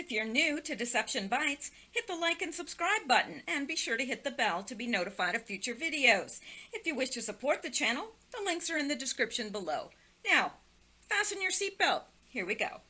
If you're new to Deception Bytes, hit the like and subscribe button and be sure to hit the bell to be notified of future videos. If you wish to support the channel, the links are in the description below. Now, fasten your seatbelt. Here we go.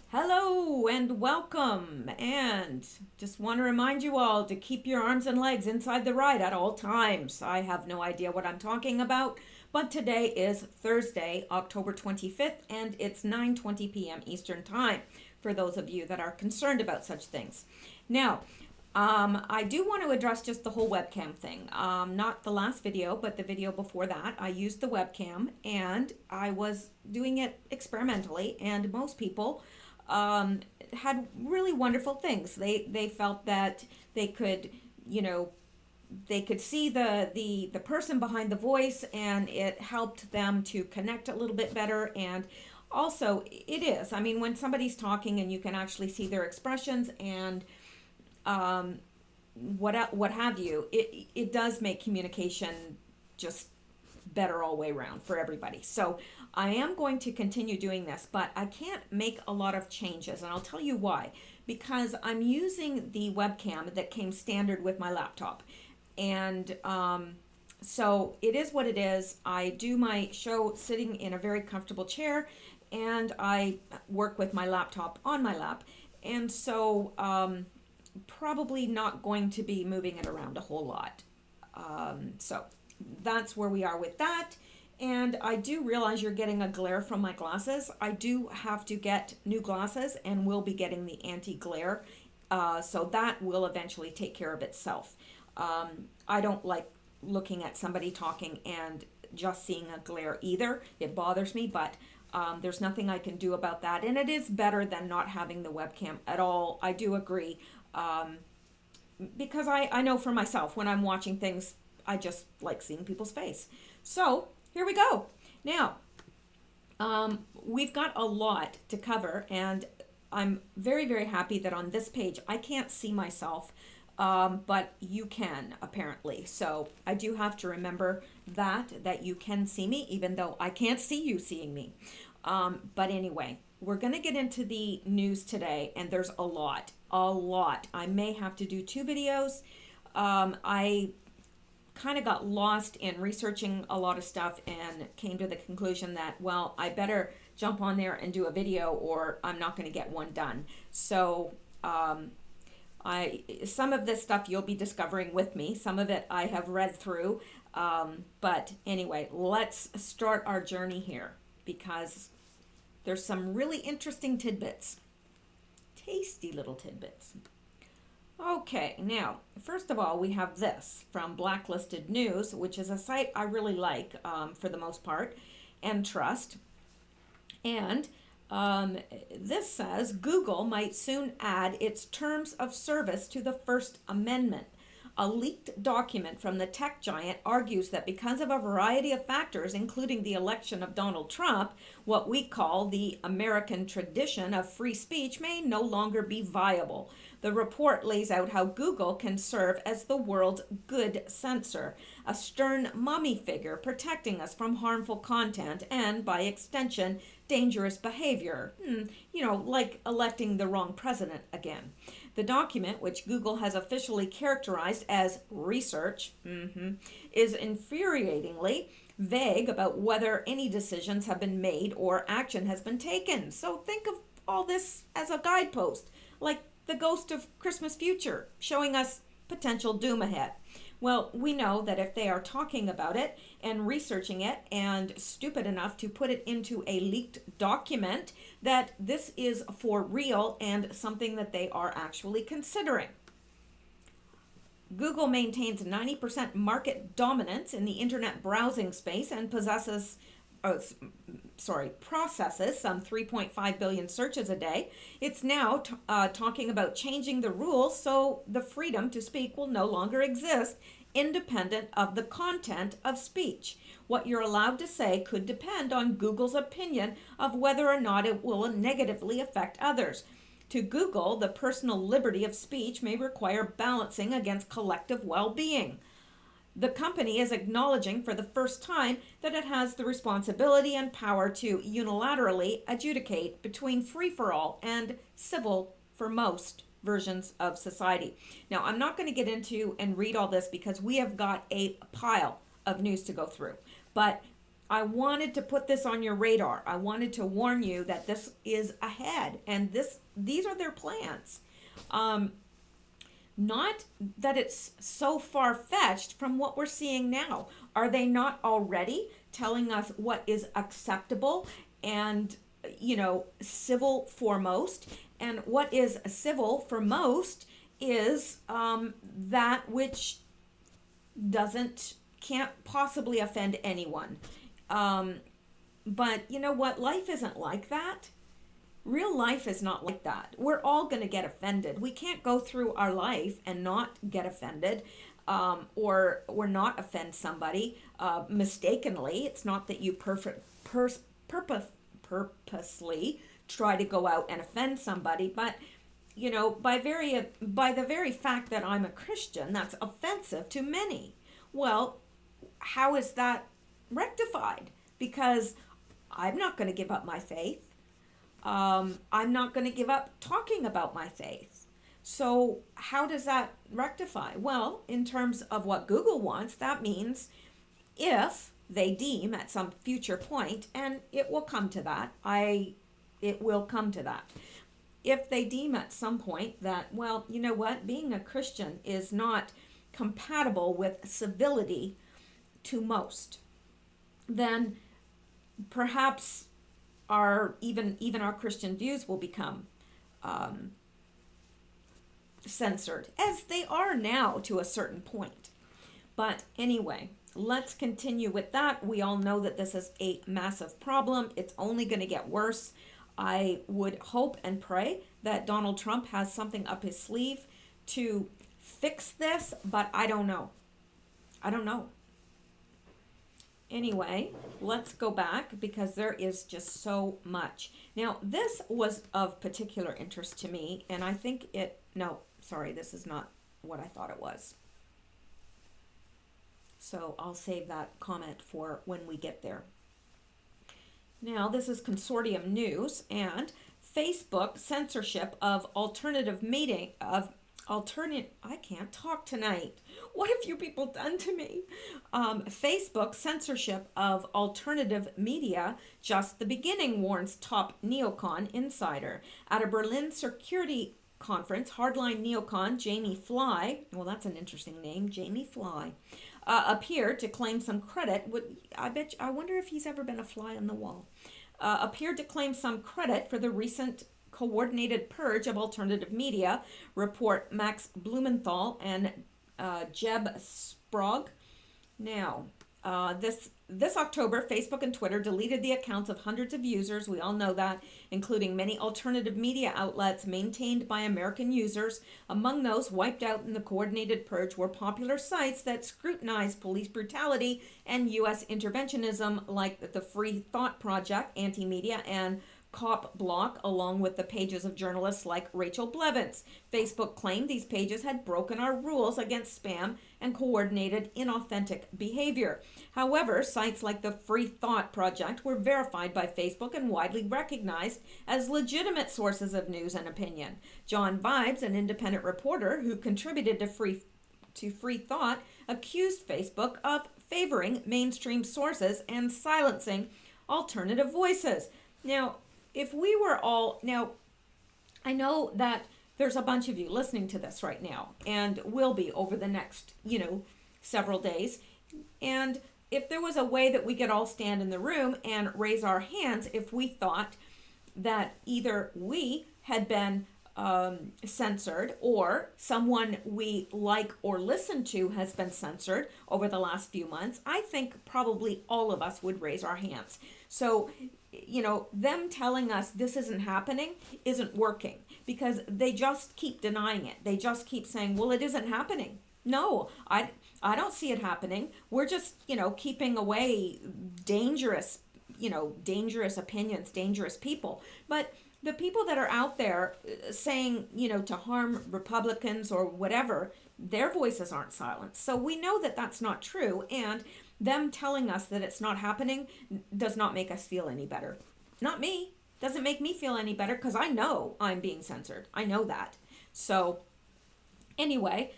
Hello and welcome, and just want to remind you all to keep your arms and legs inside the ride at all times. I have no idea what I'm talking about, but today is Thursday, October 25th, and it's 9:20 p.m. Eastern Time for those of you that are concerned about such things. Now, I do want to address just the whole webcam thing. Not the last video, but the video before that. I used the webcam, and I was doing it experimentally, and most people had really wonderful things. They felt that they could, they could see the person behind the voice, and it helped them to connect a little bit better. And also, it is. I mean, when somebody's talking and you can actually see their expressions and what have you, it does make communication just better all the way around for everybody. So I am going to continue doing this, but I can't make a lot of changes, and I'll tell you why. Because I'm using the webcam that came standard with my laptop, and so it is what it is. I do my show sitting in a very comfortable chair, and I work with my laptop on my lap, and so probably not going to be moving it around a whole lot. So that's where we are with that. And I do realize you're getting a glare from my glasses. I do have to get new glasses, and will be getting the anti-glare. So that will eventually take care of itself. I don't like looking at somebody talking and just seeing a glare either. It bothers me, but there's nothing I can do about that. And it is better than not having the webcam at all. I do agree. Because I know for myself, when I'm watching things, I just like seeing people's face. So here we go. Now, we've got a lot to cover, and I'm very, very happy that on this page I can't see myself, but you can apparently. So I do have to remember that you can see me, even though I can't see you seeing me. But anyway, we're going to get into the news today, and there's a lot. I may have to do 2 videos. I kind of got lost in researching a lot of stuff and came to the conclusion that, well, I better jump on there and do a video, or I'm not going to get one done. So some of this stuff you'll be discovering with me. Some of it I have read through. But anyway, let's start our journey here, because there's some really interesting tidbits. Tasty little tidbits. Okay, now, first of all, we have this from Blacklisted News, which is a site I really like for the most part and trust. And this says Google might soon add its terms of service to the First Amendment. A leaked document from the tech giant argues that because of a variety of factors, including the election of Donald Trump, what we call the American tradition of free speech may no longer be viable. The report lays out how Google can serve as the world's good censor, a stern mommy figure protecting us from harmful content and, by extension, dangerous behavior. Like electing the wrong president again. The document, which Google has officially characterized as research, is infuriatingly vague about whether any decisions have been made or action has been taken. So think of all this as a guidepost, like the ghost of Christmas future, showing us potential doom ahead. Well, we know that if they are talking about it and researching it and stupid enough to put it into a leaked document, that this is for real and something that they are actually considering. Google maintains 90% market dominance in the internet browsing space and processes some 3.5 billion searches a day. It's now talking about changing the rules so the freedom to speak will no longer exist, independent of the content of speech. What you're allowed to say could depend on Google's opinion of whether or not it will negatively affect others. To Google, the personal liberty of speech may require balancing against collective well-being. the company is acknowledging for the first time that it has the responsibility and power to unilaterally adjudicate between free for all and civil for most versions of society. Now, I'm not going to get into and read all this because we have got a pile of news to go through. But I wanted to put this on your radar. I wanted to warn you that this is ahead, and these are their plans. Not that it's so far-fetched from what we're seeing now. Are they not already telling us what is acceptable and, civil for most? And what is civil for most is that which can't possibly offend anyone. But you know what? Life isn't like that. Real life is not like that. We're all going to get offended. We can't go through our life and not get offended, or not offend somebody mistakenly. It's not that you purposely try to go out and offend somebody, but by the very fact that I'm a Christian, that's offensive to many. Well, how is that rectified? Because I'm not going to give up my faith. I'm not going to give up talking about my faith. So how does that rectify? Well, in terms of what Google wants, that means if they deem at some future point, and it will come to that, it will come to that. If they deem at some point that, well, you know what, being a Christian is not compatible with civility to most, then perhaps even our Christian views will become censored, as they are now to a certain point. But anyway, let's continue with that. We all know that this is a massive problem. It's only going to get worse. I would hope and pray that Donald Trump has something up his sleeve to fix this, but I don't know. Anyway, let's go back because there is just so much. Now, this was of particular interest to me, and I think this is not what I thought it was. So I'll save that comment for when we get there. Now, this is Consortium News, and Facebook censorship of I can't talk tonight. What have you people done to me? Facebook censorship of alternative media, just the beginning, warns top neocon insider. At a Berlin security conference, hardline neocon Jamie Fly, well, that's an interesting name, Jamie Fly, appeared to claim some credit. I wonder if he's ever been a fly on the wall. Appeared to claim some credit for the recent coordinated purge of alternative media, report Max Blumenthal and Jeb Sprague. Now, this October, Facebook and Twitter deleted the accounts of hundreds of users, we all know that, including many alternative media outlets maintained by American users. Among those wiped out in the coordinated purge were popular sites that scrutinized police brutality and U.S. interventionism, like the Free Thought Project, Anti-Media, and Cop Block, along with the pages of journalists like Rachel Blevins. Facebook claimed these pages had broken our rules against spam and coordinated inauthentic behavior. However, sites like the Free Thought Project were verified by Facebook and widely recognized as legitimate sources of news and opinion. John Vibes, an independent reporter who contributed to Free Thought, accused Facebook of favoring mainstream sources and silencing alternative voices. Now, I know that there's a bunch of you listening to this right now and will be over the next, several days. And if there was a way that we could all stand in the room and raise our hands if we thought that either we had been censored or someone we like or listen to has been censored over the last few months, I think probably all of us would raise our hands. So, them telling us this isn't happening isn't working because they just keep denying it. They just keep saying, well, it isn't happening. No, I don't see it happening. We're just, keeping away dangerous opinions, dangerous people. But the people that are out there saying, to harm Republicans or whatever, their voices aren't silenced. So we know that that's not true. And them telling us that it's not happening does not make us feel any better. Not me. Doesn't make me feel any better because I know I'm being censored. I know that. So anyway,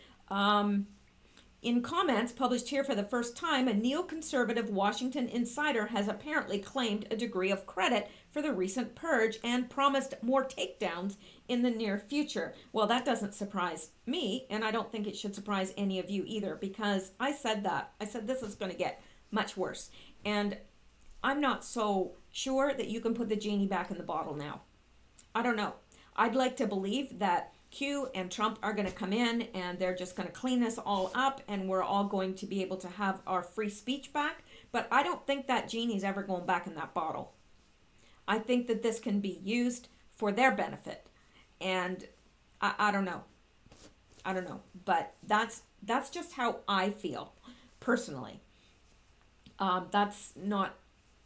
in comments published here for the first time, a neoconservative Washington insider has apparently claimed a degree of credit for the recent purge and promised more takedowns in the near future. Well, that doesn't surprise me, and I don't think it should surprise any of you either, because I said that. I said this is going to get much worse. And I'm not so sure that you can put the genie back in the bottle now. I don't know. I'd like to believe that Q and Trump are going to come in and they're just going to clean this all up and we're all going to be able to have our free speech back. But I don't think that genie's ever going back in that bottle. I think that this can be used for their benefit. And I don't know. I don't know. But that's just how I feel personally. That's not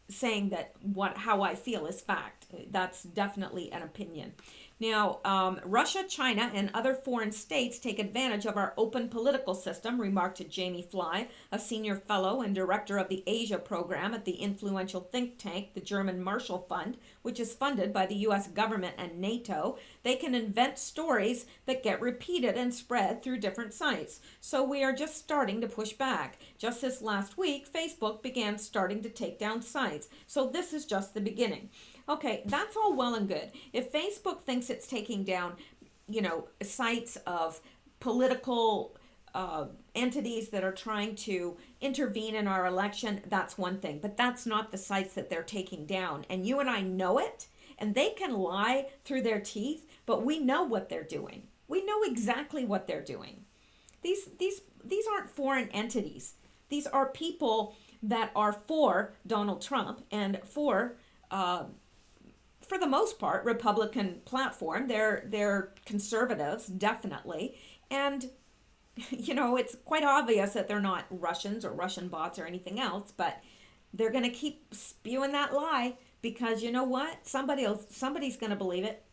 saying that how I feel is fact. That's definitely an opinion. Now, Russia, China, and other foreign states take advantage of our open political system, remarked Jamie Fly, a senior fellow and director of the Asia program at the influential think tank, the German Marshall Fund, which is funded by the U.S. government and NATO. They can invent stories that get repeated and spread through different sites. So we are just starting to push back. Just this last week, Facebook began starting to take down sites. So this is just the beginning. Okay, that's all well and good. If Facebook thinks it's taking down, sites of political entities that are trying to intervene in our election, that's one thing. But that's not the sites that they're taking down. And you and I know it, and they can lie through their teeth, but we know what they're doing. We know exactly what they're doing. These aren't foreign entities. These are people that are for Donald Trump and for the most part, Republican platform. They're conservatives, definitely. And, it's quite obvious that they're not Russians or Russian bots or anything else, but they're going to keep spewing that lie because you know what? Somebody's going to believe it.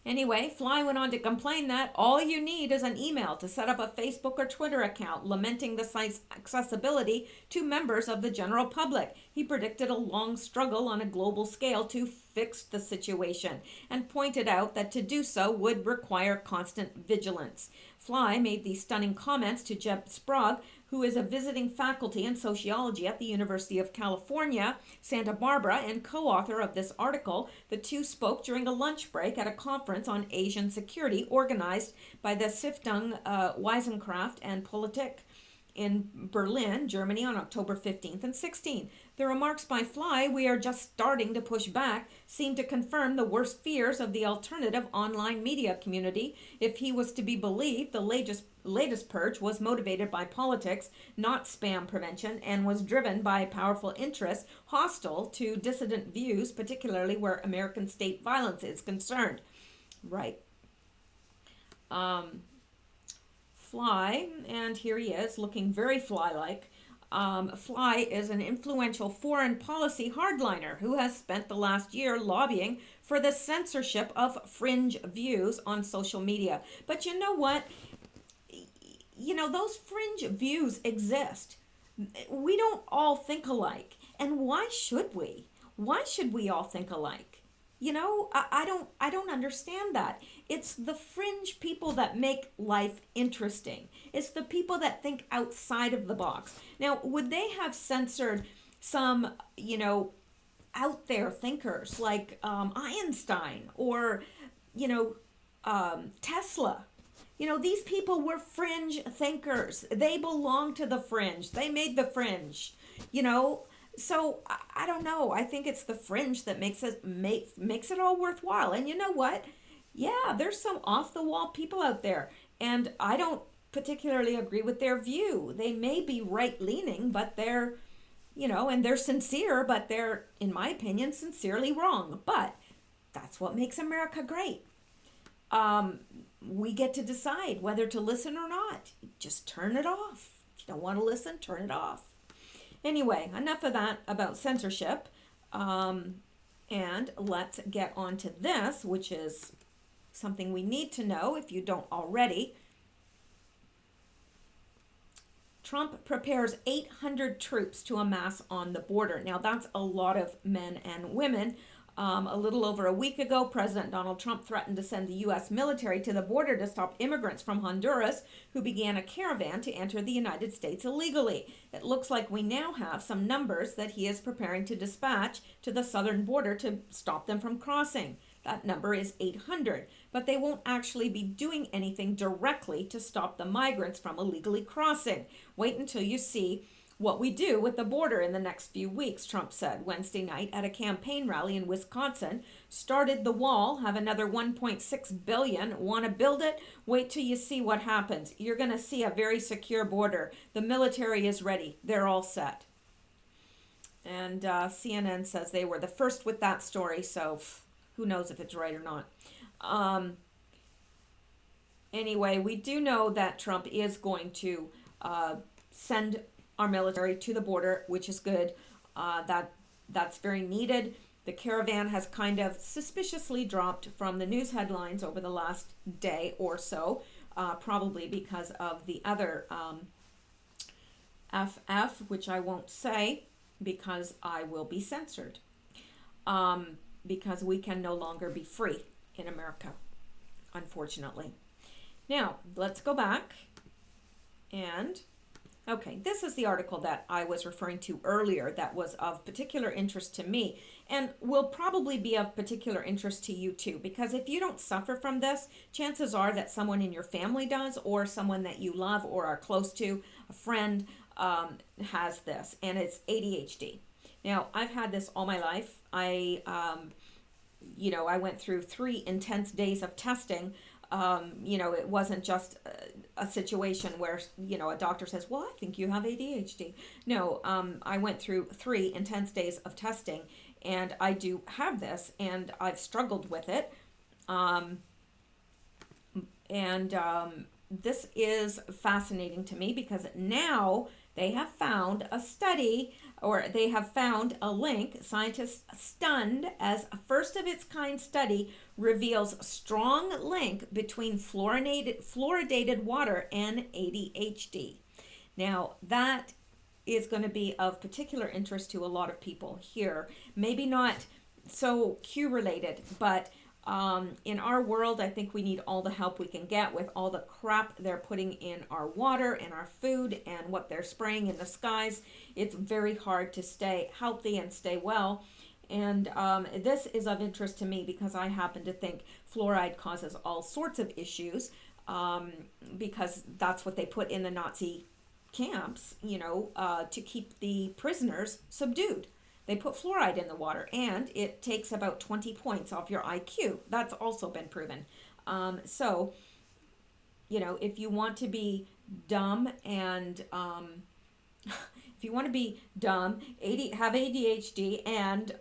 Anyway, Fly went on to complain that all you need is an email to set up a Facebook or Twitter account, lamenting the site's accessibility to members of the general public. He predicted a long struggle on a global scale to fix the situation and pointed out that to do so would require constant vigilance. Fly made these stunning comments to Jeb Sprague, who is a visiting faculty in sociology at the University of California, Santa Barbara, and co-author of this article. The two spoke during a lunch break at a conference on Asian security organized by the Stiftung Wissenschaft and Politik in Berlin, Germany on October 15th and 16th. The remarks by Fly, "We are just starting to push back," seemed to confirm the worst fears of the alternative online media community. If he was to be believed, the latest purge was motivated by politics, not spam prevention, and was driven by powerful interests hostile to dissident views, particularly where American state violence is concerned. Right. Fly, and here he is, looking very fly-like. Fly is an influential foreign policy hardliner who has spent the last year lobbying for the censorship of fringe views on social media. But you know what? Those fringe views exist. We don't all think alike. And why should we? Why should we all think alike? I don't understand that. It's the fringe people that make life interesting. It's the people that think outside of the box. Now, would they have censored some, out there thinkers like Einstein or, Tesla? These people were fringe thinkers. They belong to the fringe. They made the fringe, So I don't know. I think it's the fringe that makes it all worthwhile. And you know what? Yeah, there's some off-the-wall people out there. And I don't particularly agree with their view. They may be right-leaning, but they're, and they're sincere, but they're, in my opinion, sincerely wrong. But that's what makes America great. We get to decide whether to listen or not. Just turn it off. If you don't want to listen, turn it off. Anyway, enough of that about censorship. And let's get on to this, which is something we need to know if you don't already. Trump prepares 800 troops to amass on the border. Now, that's a lot of men and women. A little over a week ago, President Donald Trump threatened to send the U.S. military to the border to stop immigrants from Honduras who began a caravan to enter the United States illegally. It looks like we now have some numbers that he is preparing to dispatch to the southern border to stop them from crossing. That number is 800, but they won't actually be doing anything directly to stop the migrants from illegally crossing. Wait until you see what we do with the border in the next few weeks, Trump said Wednesday night at a campaign rally in Wisconsin. Started the wall, have another 1.6 billion, want to build it? Wait till you see what happens. You're going to see a very secure border. The military is ready. They're all set. And CNN says they were the first with that story, so who knows if it's right or not. Anyway, we do know that Trump is going to send our military to the border, which is good. That's very needed. The caravan has kind of suspiciously dropped from the news headlines over the last day or so, probably because of the other FF, which I won't say because I will be censored. Because we can no longer be free in America, unfortunately. Now, let's go back and okay, this is the article that I was referring to earlier that was of particular interest to me and will probably be of particular interest to you too, because if you don't suffer from this, chances are that someone in your family does, or someone that you love or are close to, a friend, has this, and it's ADHD. Now, I've had this all my life. I went through 3 intense days of testing. It wasn't just a situation where, a doctor says, well, I think you have ADHD. No, I went through 3 intense days of testing, and I do have this, and I've struggled with it. This is fascinating to me because now they have found a study, or they have found a link. Scientists stunned as a first of its kind study reveals strong link between fluoridated water and ADHD. Now, that is going to be of particular interest to a lot of people here. Maybe not so Q related, but in our world, I think we need all the help we can get with all the crap they're putting in our water and our food and what they're spraying in the skies. It's very hard to stay healthy and stay well. And this is of interest to me because I happen to think fluoride causes all sorts of issues because that's what they put in the Nazi camps, to keep the prisoners subdued. They put fluoride in the water, and it takes about 20 points off your IQ. That's also been proven. So, if you want to be dumb and if you want to be dumb, have ADHD, and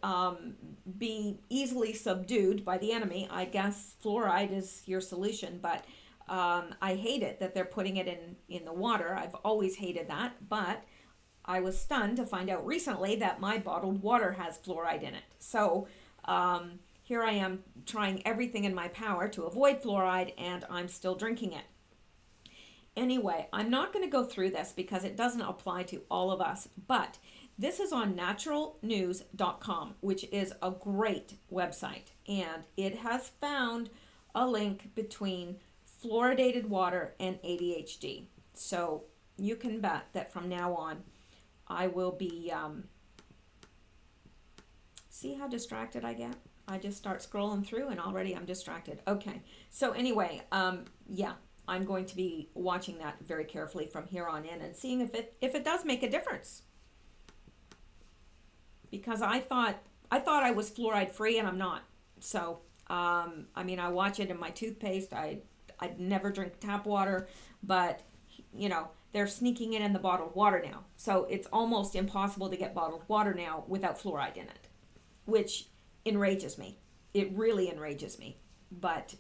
be easily subdued by the enemy, I guess fluoride is your solution. But I hate it that they're putting it in the water. I've always hated that, but I was stunned to find out recently that my bottled water has fluoride in it. So here I am trying everything in my power to avoid fluoride, and I'm still drinking it. Anyway, I'm not going to go through this because it doesn't apply to all of us, but this is on naturalnews.com, which is a great website, and it has found a link between fluoridated water and ADHD. So you can bet that from now on, I will be, see how distracted I get? I just start scrolling through and already I'm distracted. Okay, so anyway, yeah, I'm going to be watching that very carefully from here on in and seeing if it does make a difference. Because I thought I was fluoride free and I'm not. So, I watch it in my toothpaste. I'd never drink tap water, but they're sneaking it in the bottled water now. So it's almost impossible to get bottled water now without fluoride in it, which enrages me. It really enrages me. But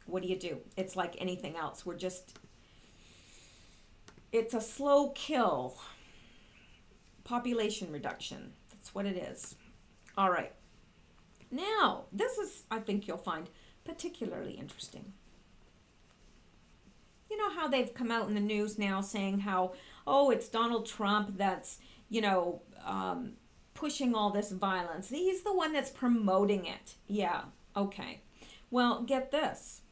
what do you do? It's like anything else. It's a slow kill. Population reduction. That's what it is. All right. Now, this is, I think you'll find particularly interesting. You know how they've come out in the news now saying how, oh, it's Donald Trump that's, you know, pushing all this violence. He's the one that's promoting it. Yeah, okay. Well, get this.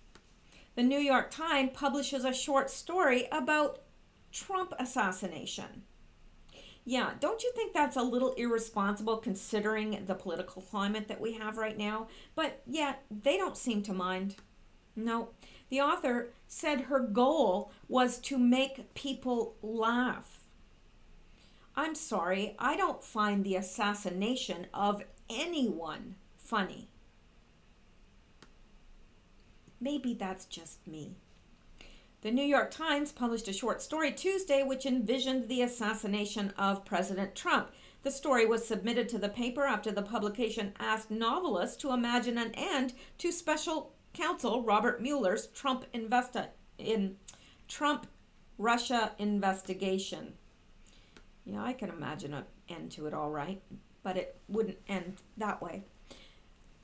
The New York Times publishes a short story about Trump assassination. Yeah, don't you think that's a little irresponsible considering the political climate that we have right now? But yet, they don't seem to mind. No. The author said her goal was to make people laugh. I'm sorry, I don't find the assassination of anyone funny. Maybe that's just me. The New York Times published a short story Tuesday which envisioned the assassination of President Trump. The story was submitted to the paper after the publication asked novelists to imagine an end to special counsel Robert Mueller's Trump Russia investigation. Yeah, I can imagine an end to it all right, but it wouldn't end that way.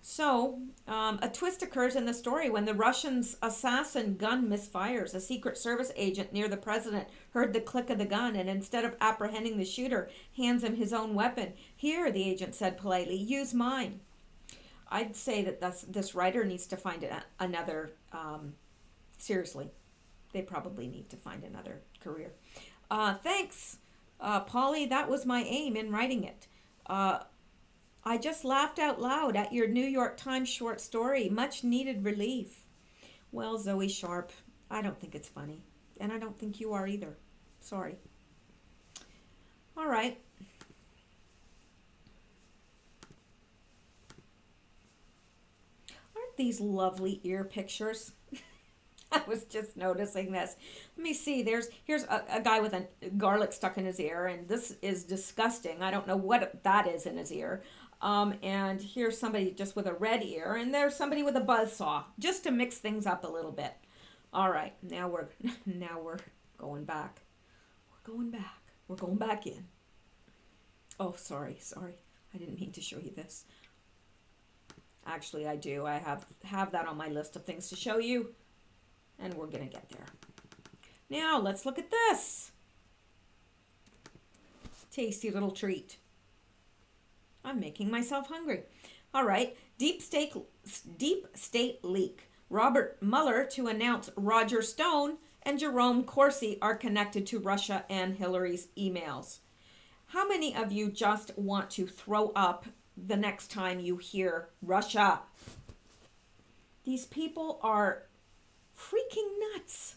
So, a twist occurs in the story when the Russian's assassin gun misfires. A Secret Service agent near the president heard the click of the gun and instead of apprehending the shooter, hands him his own weapon. Here, the agent said politely, use mine. I'd say that this writer needs to find another, seriously, they probably need to find another career. Thanks, Polly, that was my aim in writing it. I just laughed out loud at your New York Times short story. Much needed relief. Well, Zoe Sharp, I don't think it's funny. And I don't think you are either. Sorry. All right. Aren't these lovely ear pictures? I was just noticing this. Let me see. Here's a guy with a garlic stuck in his ear, and this is disgusting. I don't know what that is in his ear. And here's somebody just with a red ear, and there's somebody with a buzzsaw, just to mix things up a little bit. All right, now we're going back. We're going back. We're going back in. Oh, sorry. I didn't mean to show you this. Actually, I do. I have that on my list of things to show you, and we're gonna get there. Now let's look at this. Tasty little treat. I'm making myself hungry. All right, deep state leak. Robert Mueller to announce Roger Stone and Jerome Corsi are connected to Russia and Hillary's emails. How many of you just want to throw up the next time you hear Russia? These people are freaking nuts.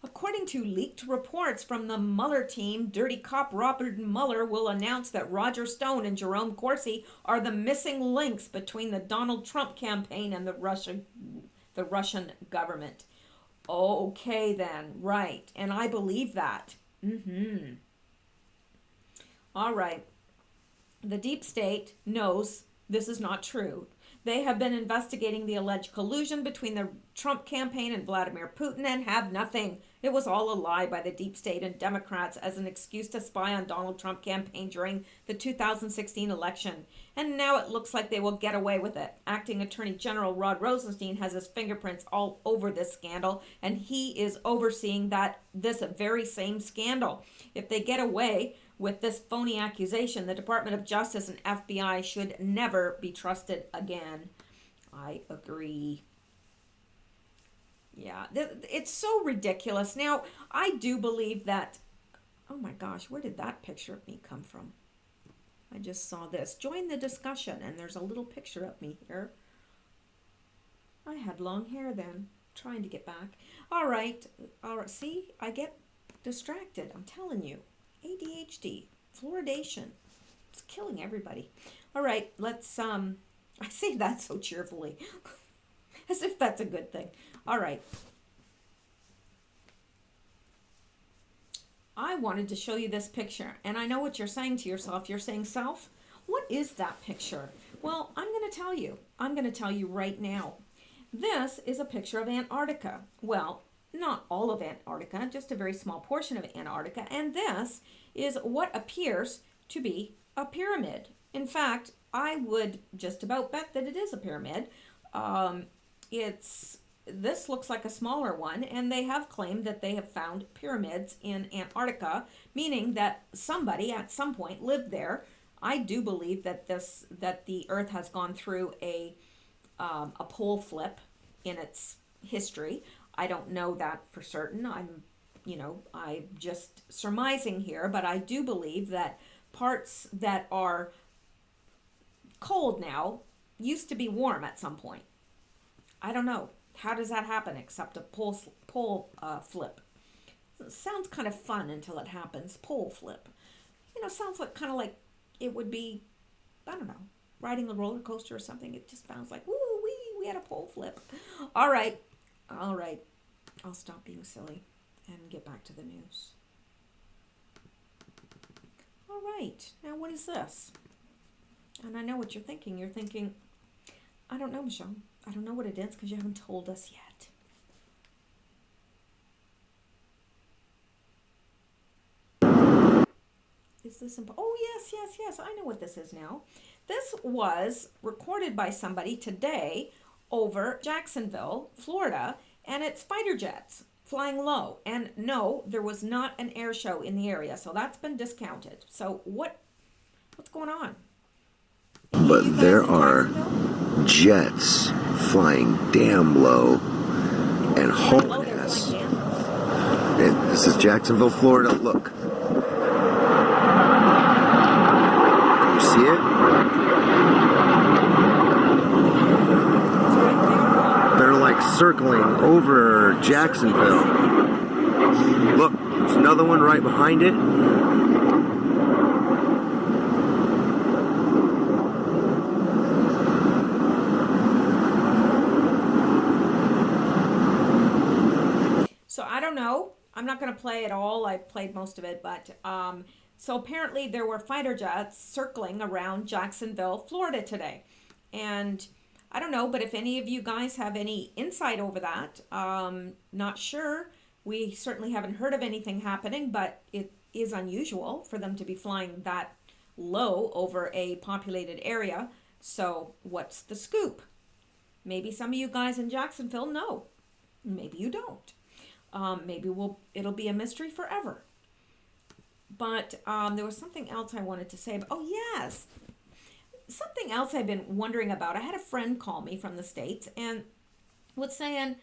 According to leaked reports from the Mueller team, dirty cop Robert Mueller will announce that Roger Stone and Jerome Corsi are the missing links between the Donald Trump campaign and the Russian government. Okay then, right. And I believe that. All right. The deep state knows this is not true. They have been investigating the alleged collusion between the Trump campaign and Vladimir Putin and have nothing. It was all a lie by the deep state and Democrats as an excuse to spy on Donald Trump campaign during the 2016 election. And now it looks like they will get away with it. Acting Attorney General Rod Rosenstein has his fingerprints all over this scandal, and he is overseeing this very same scandal. If they get away with this phony accusation, the Department of Justice and FBI should never be trusted again. I agree. Yeah, it's so ridiculous. Now, I do believe that, oh my gosh, where did that picture of me come from? I just saw this. Join the discussion, and there's a little picture of me here. I had long hair then, trying to get back. All right, see, I get distracted, I'm telling you. ADHD, fluoridation, it's killing everybody. All right, let's, I say that so cheerfully, as if that's a good thing. All right. I wanted to show you this picture, and I know what you're saying to yourself. You're saying, self, what is that picture? Well, I'm going to tell you. I'm going to tell you right now. This is a picture of Antarctica. Well, not all of Antarctica, just a very small portion of Antarctica, and this is what appears to be a pyramid. In fact, I would just about bet that it is a pyramid. This looks like a smaller one, and they have claimed that they have found pyramids in Antarctica, meaning that somebody at some point lived there. I do believe that the Earth has gone through a pole flip in its history. I don't know that for certain. I'm just surmising here, but I do believe that parts that are cold now used to be warm at some point. I don't know. How does that happen except a pole flip? It sounds kind of fun until it happens. Pole flip. Sounds like kind of like it would be, I don't know, riding a roller coaster or something. It just sounds like, woo wee, we had a pole flip. All right. I'll stop being silly and get back to the news. All right. Now what is this? And I know what you're thinking. You're thinking, I don't know, Mishel. I don't know what it is because you haven't told us yet. Is this oh, yes. I know what this is now. This was recorded by somebody today over Jacksonville, Florida, and it's fighter jets flying low. And no, there was not an air show in the area, so that's been discounted. So what's going on? But there are jets flying damn low and hauling us. And this is Jacksonville, Florida. Look. Can you see it? They're like circling over Jacksonville. Look, there's another one right behind it. I'm not going to play it all. I played most of it, but so apparently there were fighter jets circling around Jacksonville, Florida today. And I don't know, but if any of you guys have any insight over that, not sure. We certainly haven't heard of anything happening, but it is unusual for them to be flying that low over a populated area. So what's the scoop? Maybe some of you guys in Jacksonville know. Maybe you don't. Maybe it'll be a mystery forever. But there was something else I wanted to say. Oh, yes. Something else I've been wondering about. I had a friend call me from the States and was saying,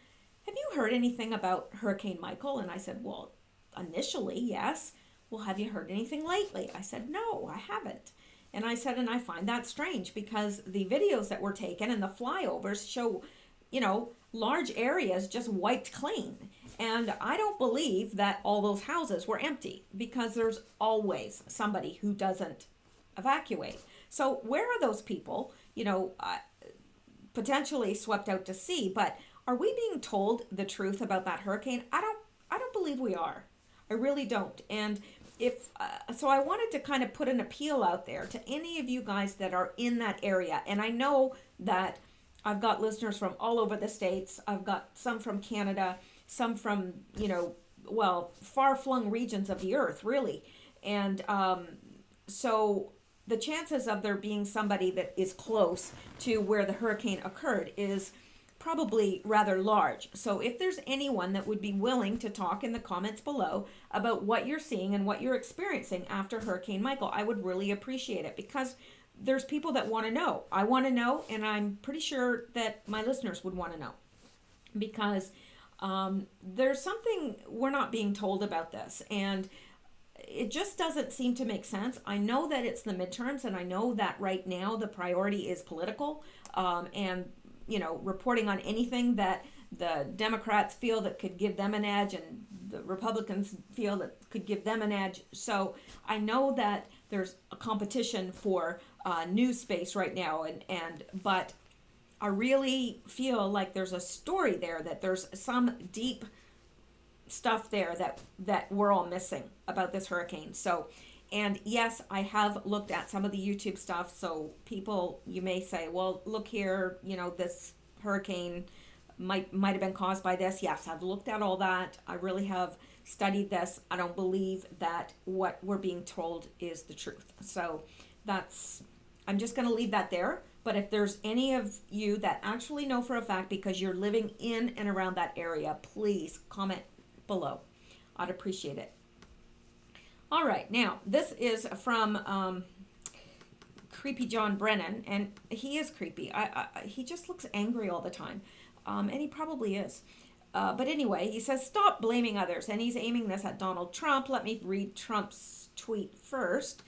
have you heard anything about Hurricane Michael? And I said, well, initially, yes. Well, have you heard anything lately? I said, no, I haven't. And I said, and I find that strange because the videos that were taken and the flyovers show, large areas just wiped clean. And I don't believe that all those houses were empty because there's always somebody who doesn't evacuate. So where are those people, potentially swept out to sea? But are we being told the truth about that hurricane? I don't believe we are. I really don't. And so I wanted to kind of put an appeal out there to any of you guys that are in that area. And I know that I've got listeners from all over the States. I've got some from Canada, some from, far-flung regions of the earth, really. And so the chances of there being somebody that is close to where the hurricane occurred is probably rather large. So if there's anyone that would be willing to talk in the comments below about what you're seeing and what you're experiencing after Hurricane Michael, I would really appreciate it because there's people that want to know. I want to know, and I'm pretty sure that my listeners would want to know because there's something we're not being told about this, and it just doesn't seem to make sense. I know that it's the midterms, and I know that right now the priority is political, and reporting on anything that the Democrats feel that could give them an edge and the Republicans feel that could give them an edge. So I know that there's a competition for news space right now, but I really feel like there's a story there, that there's some deep stuff there that we're all missing about this hurricane. So, and yes, I have looked at some of the YouTube stuff. So people, you may say, well, look here, this hurricane might have been caused by this. Yes, I've looked at all that. I really have studied this. I don't believe that what we're being told is the truth. So that's I'm just going to leave that there. But if there's any of you that actually know for a fact because you're living in and around that area, please comment below. I'd appreciate it. All right, now this is from Creepy John Brennan, and he is creepy. He just looks angry all the time, and he probably is. But anyway, he says, stop blaming others, and he's aiming this at Donald Trump. Let me read Trump's tweet first.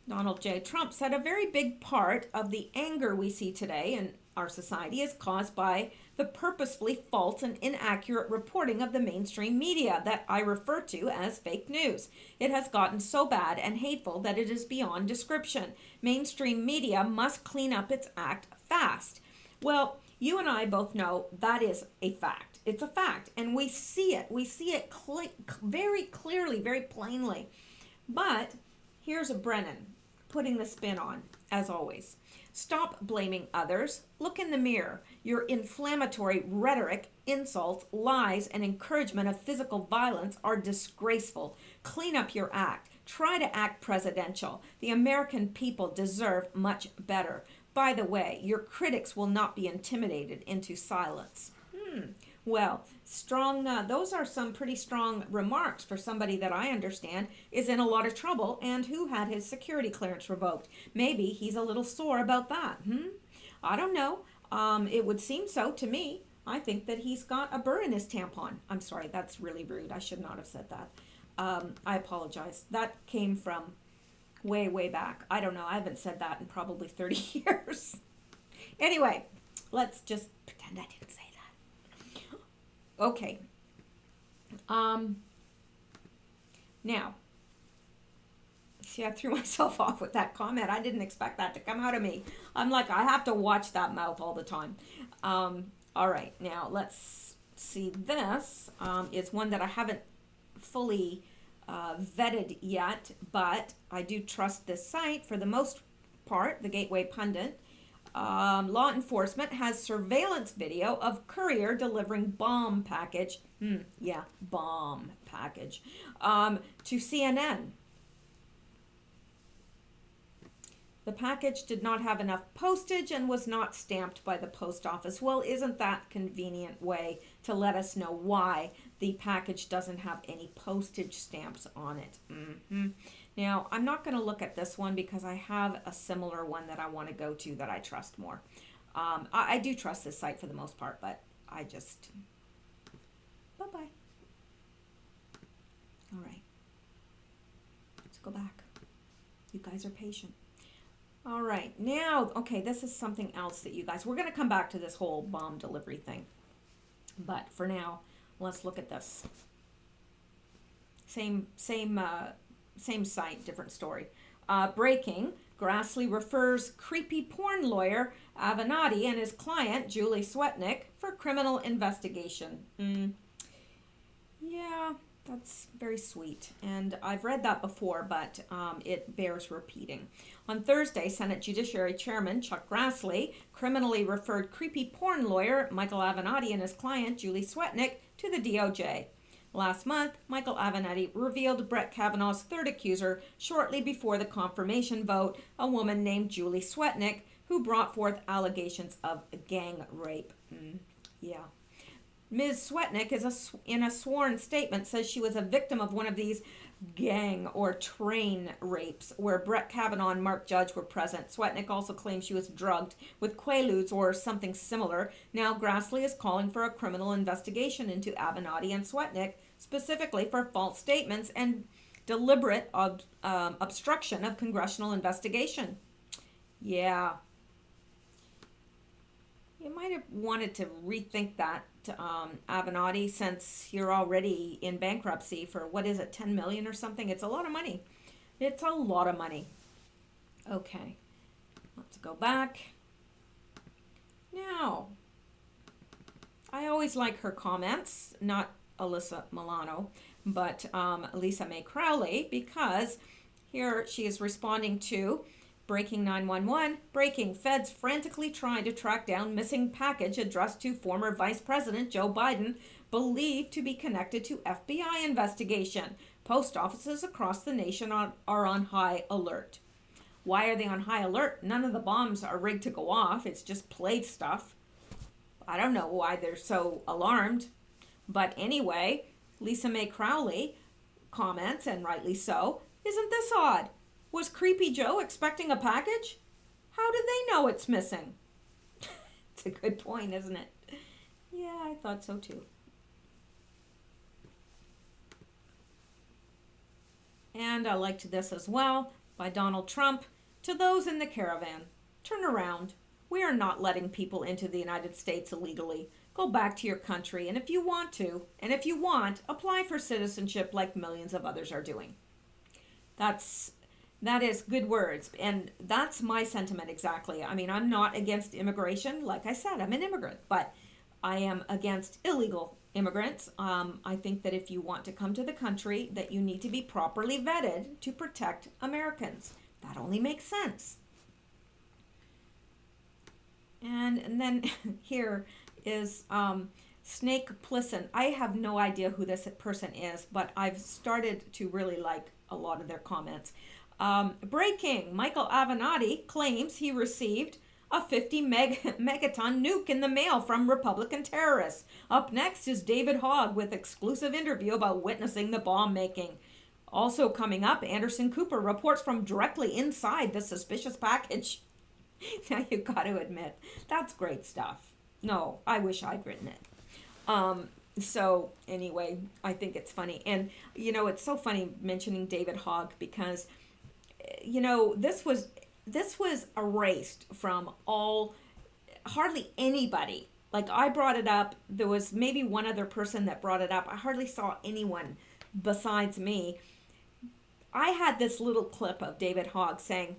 Donald J. Trump said a very big part of the anger we see today in our society is caused by the purposefully false and inaccurate reporting of the mainstream media that I refer to as fake news. It has gotten so bad and hateful that it is beyond description. Mainstream media must clean up its act fast. Well, you and I both know that is a fact. It's a fact, and we see it. We see it very clearly, very plainly. But here's a Brennan putting the spin on, as always. Stop blaming others. Look in the mirror. Your inflammatory rhetoric, insults, lies, and encouragement of physical violence are disgraceful. Clean up your act. Try to act presidential. The American people deserve much better. By the way, your critics will not be intimidated into silence. Well, strong. Those are some pretty strong remarks for somebody that I understand is in a lot of trouble and who had his security clearance revoked. Maybe he's a little sore about that. I don't know. It would seem so to me. I think that he's got a burr in his tampon. I'm sorry, that's really rude. I should not have said that. I apologize. That came from way back. I don't know. I haven't said that in probably 30 years. Anyway, let's just pretend I didn't say that. Okay. Now, see, I threw myself off with that comment. I didn't expect that to come out of me. I'm like, I have to watch that mouth all the time. All right, now let's see. This is one that I haven't fully vetted yet, but I do trust this site for the most part, the Gateway Pundit. Law enforcement has surveillance video of courier delivering bomb package. Bomb package to CNN. The package did not have enough postage and was not stamped by the post office. Well, isn't that a convenient way to let us know why the package doesn't have any postage stamps on it? Now, I'm not going to look at this one because I have a similar one that I want to go to that I trust more. I do trust this site for the most part, but I just... Bye-bye. All right. Let's go back. You guys are patient. All right. Now, okay, this is something else that you guys... We're going to come back to this whole bomb delivery thing. But for now, let's look at this. Same site, different story. Breaking, Grassley refers creepy porn lawyer Avenatti and his client, Julie Swetnick, for criminal investigation. Yeah, that's very sweet. And I've read that before, but it bears repeating. On Thursday, Senate Judiciary Chairman Chuck Grassley criminally referred creepy porn lawyer Michael Avenatti and his client, Julie Swetnick, to the DOJ. Last month, Michael Avenatti revealed Brett Kavanaugh's third accuser shortly before the confirmation vote, a woman named Julie Swetnick, who brought forth allegations of gang rape. Yeah. Ms. Swetnick in a sworn statement says she was a victim of one of these gang or train rapes where Brett Kavanaugh and Mark Judge were present. Swetnick also claims she was drugged with Quaaludes or something similar. Now Grassley is calling for a criminal investigation into Avenatti and Swetnick, specifically for false statements and deliberate obstruction of congressional investigation. Yeah. You might have wanted to rethink that, Avenatti, since you're already in bankruptcy for, what is it, 10 million or something? It's a lot of money. It's a lot of money. Okay, let's go back. Now, I always like her comments, not Alyssa Milano, but Lisa Mae Crowley, because here she is responding to Breaking 911, breaking, feds frantically trying to track down missing package addressed to former Vice President Joe Biden, believed to be connected to FBI investigation. Post offices across the nation are on high alert. Why are they on high alert? None of the bombs are rigged to go off. It's just played stuff. I don't know why they're so alarmed. But anyway, Lisa Mae Crowley comments, and rightly so, isn't this odd? Was Creepy Joe expecting a package? How did they know it's missing? It's a good point, isn't it? Yeah, I thought so too. And I liked this as well, by Donald Trump. To those in the caravan, turn around. We are not letting people into the United States illegally. Go back to your country, and if you want to, apply for citizenship like millions of others are doing. That is good words, and that's my sentiment exactly. I mean, I'm not against immigration. Like I said, I'm an immigrant, but I am against illegal immigrants. I think that if you want to come to the country, that you need to be properly vetted to protect Americans. That only makes sense. And then here is Snake Plisson. I have no idea who this person is, but I've started to really like a lot of their comments. Breaking, Michael Avenatti claims he received a 50 megaton nuke in the mail from Republican terrorists. Up next is David Hogg with exclusive interview about witnessing the bomb making. Also coming up, Anderson Cooper reports from directly inside the suspicious package. Now you've got to admit, that's great stuff. No, I wish I'd written it. So anyway, I think it's funny. And, it's so funny mentioning David Hogg because, this was erased from hardly anybody. Like, I brought it up. There was maybe one other person that brought it up. I hardly saw anyone besides me. I had this little clip of David Hogg saying,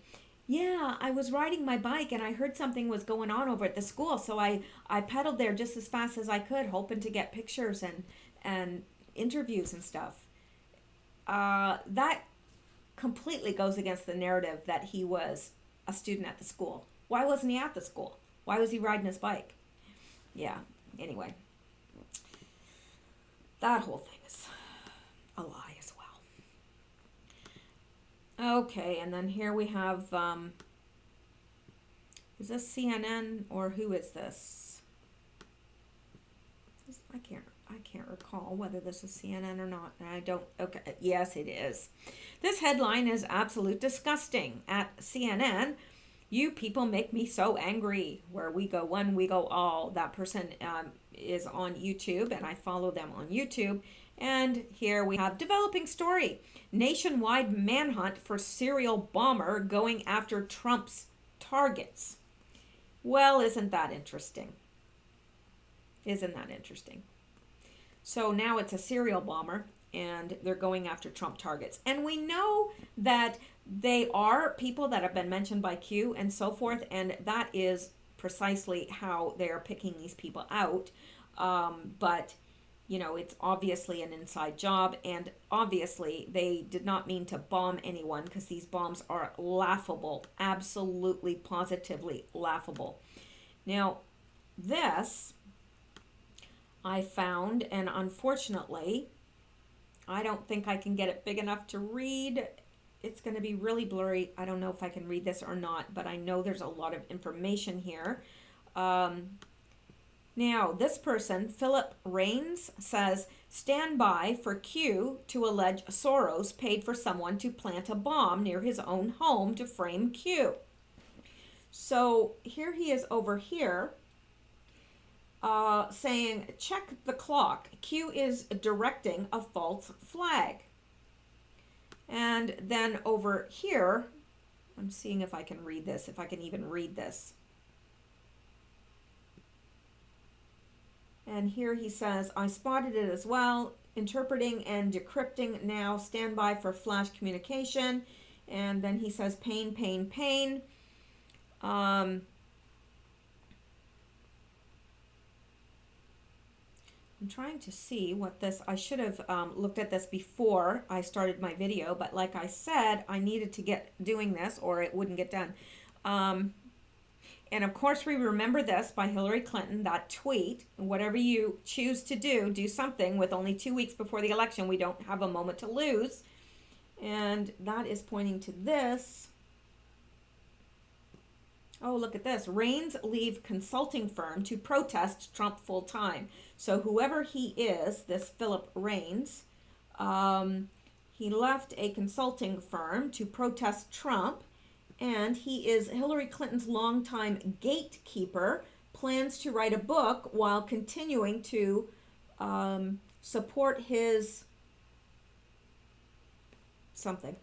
yeah, I was riding my bike and I heard something was going on over at the school. So I pedaled there just as fast as I could, hoping to get pictures and interviews and stuff. That completely goes against the narrative that he was a student at the school. Why wasn't he at the school? Why was he riding his bike? Yeah, anyway. That whole thing is a lie as well. Okay, and then here we have, is this CNN or who is this? I can't recall whether this is CNN or not. I don't, okay, yes it is. This headline is absolute disgusting. At CNN, you people make me so angry. Where we go one, we go all. That person is on YouTube, and I follow them on YouTube. And here we have developing story. Nationwide manhunt for serial bomber going after Trump's targets. Well, isn't that interesting? Isn't that interesting? So now it's a serial bomber, and they're going after Trump targets. And we know that they are people that have been mentioned by Q and so forth, and that is precisely how they are picking these people out. But, it's obviously an inside job, and obviously they did not mean to bomb anyone because these bombs are laughable, absolutely, positively laughable. Now, this I found, and unfortunately, I don't think I can get it big enough to read. It's going to be really blurry. I don't know if I can read this or not, but I know there's a lot of information here. Now, this person, Philip Rains, says, stand by for Q to allege Soros paid for someone to plant a bomb near his own home to frame Q. So here he is over here saying, check the clock. Q is directing a false flag. And then over here, I'm seeing if I can read this, if I can even read this. And here he says, I spotted it as well. Interpreting and decrypting now. Stand by for flash communication. And then he says, pain, pain, pain. I'm trying to see what this, I should have looked at this before I started my video, but like I said, I needed to get doing this or it wouldn't get done. And of course we remember this by Hillary Clinton, that tweet, whatever you choose to do something with only 2 weeks before the election. We don't have a moment to lose. And that is pointing to this. Oh, look at this. Raines leave consulting firm to protest Trump full time. So whoever he is, this Philip Raines, he left a consulting firm to protest Trump, and he is Hillary Clinton's longtime gatekeeper, plans to write a book while continuing to support his something.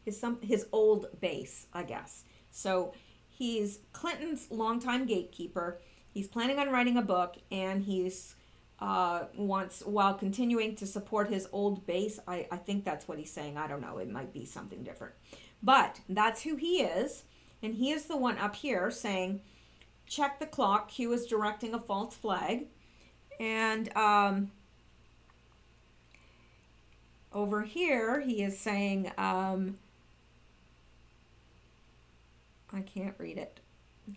His old base, I guess. So he's Clinton's longtime gatekeeper. He's planning on writing a book, and he's wants while continuing to support his old base. I think that's what he's saying. I don't know. It might be something different, but that's who he is, and he is the one up here saying, "Check the clock." Q is directing a false flag, and over here he is saying. I can't read it.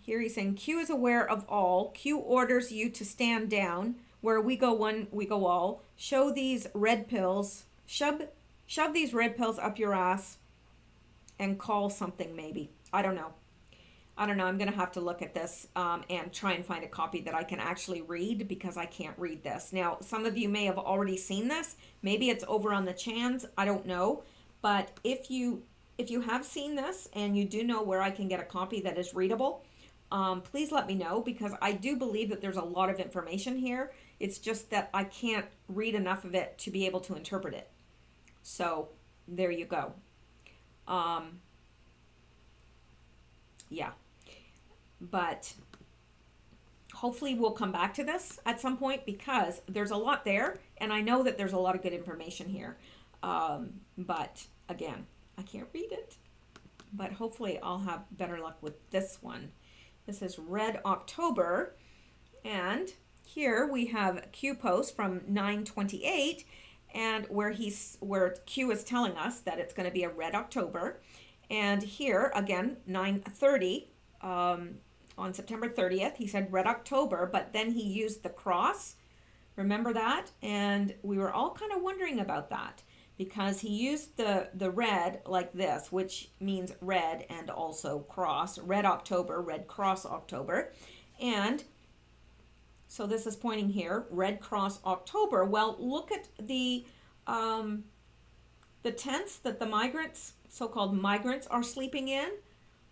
Here he's saying, Q is aware of all. Q orders you to stand down. Where we go one, we go all. Show these red pills. Shove these red pills up your ass and call something maybe. I don't know. I'm going to have to look at this and try and find a copy that I can actually read, because I can't read this. Now, some of you may have already seen this. Maybe it's over on the chans. I don't know. But if you have seen this and you do know where I can get a copy that is readable, please let me know, because I do believe that there's a lot of information here. It's just that I can't read enough of it to be able to interpret it. So there you go. Yeah. But hopefully we'll come back to this at some point, because there's a lot there, and I know that there's a lot of good information here. But again, I can't read it, but hopefully I'll have better luck with this one. This is Red October, and here we have Q post from 9/28, and where Q is telling us that it's going to be a red October. And here again, 9:30 on September 30th, he said red October, but then he used the cross. Remember that? And we were all kind of wondering about that, because he used the red like this, which means red and also cross. Red October, red cross October. And so this is pointing here, red cross October. Well, look at the tents that the migrants, so-called migrants, are sleeping in.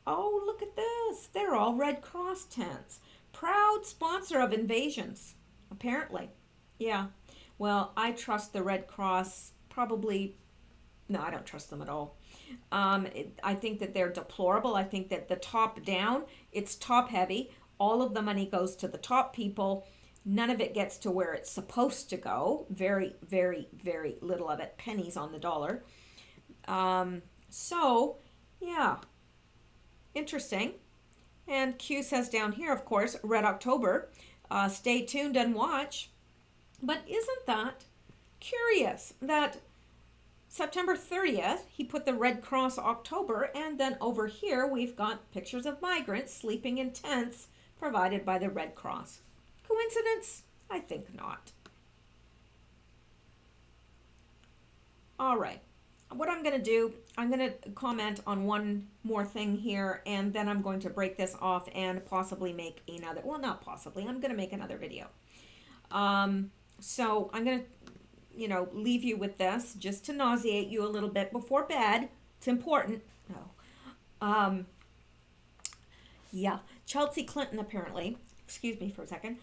Oh, look at this. They're all Red Cross tents. Proud sponsor of invasions, apparently. Yeah. Well, I trust the Red Cross probably. No, I don't trust them at all. I think that they're deplorable. I think that the top down, it's top heavy. All of the money goes to the top people. None of it gets to where it's supposed to go. Very, very, very little of it. Pennies on the dollar. So, yeah. Interesting. And Q says down here, of course, Red October. Stay tuned and watch. But isn't that curious that September 30th, he put the Red Cross October, and then over here we've got pictures of migrants sleeping in tents provided by the Red Cross. Coincidence? I think not. All right. What I'm going to do, I'm going to comment on one more thing here, and then I'm going to break this off and possibly make another, well, not possibly, I'm going to make another video. So I'm going to, leave you with this just to nauseate you a little bit before bed. It's important. No. Yeah. Chelsea Clinton, apparently, excuse me for a second.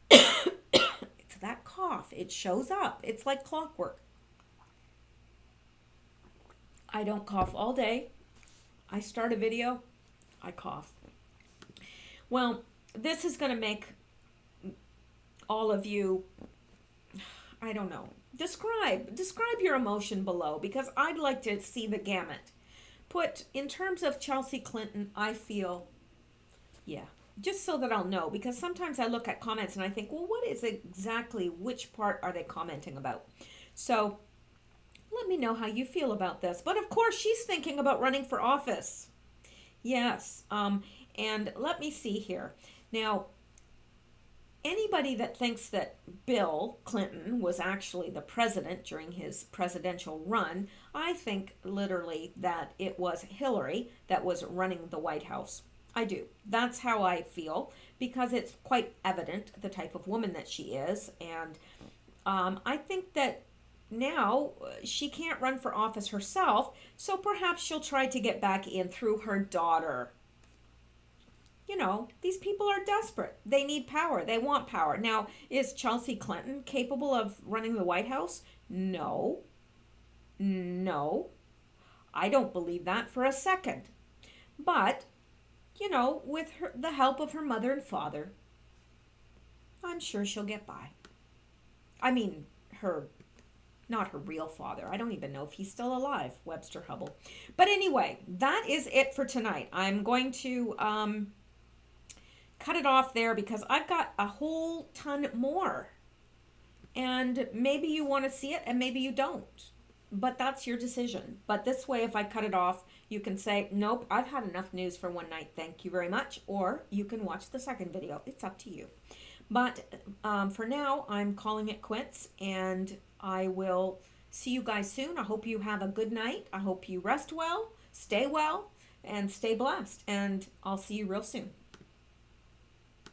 It's that cough. It shows up. It's like clockwork. I don't cough all day. I start a video, I cough. Well, this is going to make all of you, I don't know, describe your emotion below, because I'd like to see the gamut. Put, in terms of Chelsea Clinton, I feel, yeah, just so that I'll know, because sometimes I look at comments and I think, well, what is exactly, which part are they commenting about? So, let me know how you feel about this. But of course, she's thinking about running for office. Yes. And let me see here. Now, anybody that thinks that Bill Clinton was actually the president during his presidential run, I think literally that it was Hillary that was running the White House. I do. That's how I feel because it's quite evident the type of woman that she is. And I think that now she can't run for office herself, so perhaps she'll try to get back in through her daughter. You know, these people are desperate. They need power. They want power. Now, is Chelsea Clinton capable of running the White House? No. No. I don't believe that for a second. But, you know, with the help of her mother and father, I'm sure she'll get by. I mean, not her real father. I don't even know if he's still alive, Webster Hubble. But anyway, that is it for tonight. I'm going to cut it off there because I've got a whole ton more. And maybe you want to see it and maybe you don't. But that's your decision. But this way, if I cut it off, you can say, nope, I've had enough news for one night. Thank you very much. Or you can watch the second video. It's up to you. But for now, I'm calling it quits. And I will see you guys soon. I hope you have a good night. I hope you rest well, stay and stay blessed. And I'll see you real soon.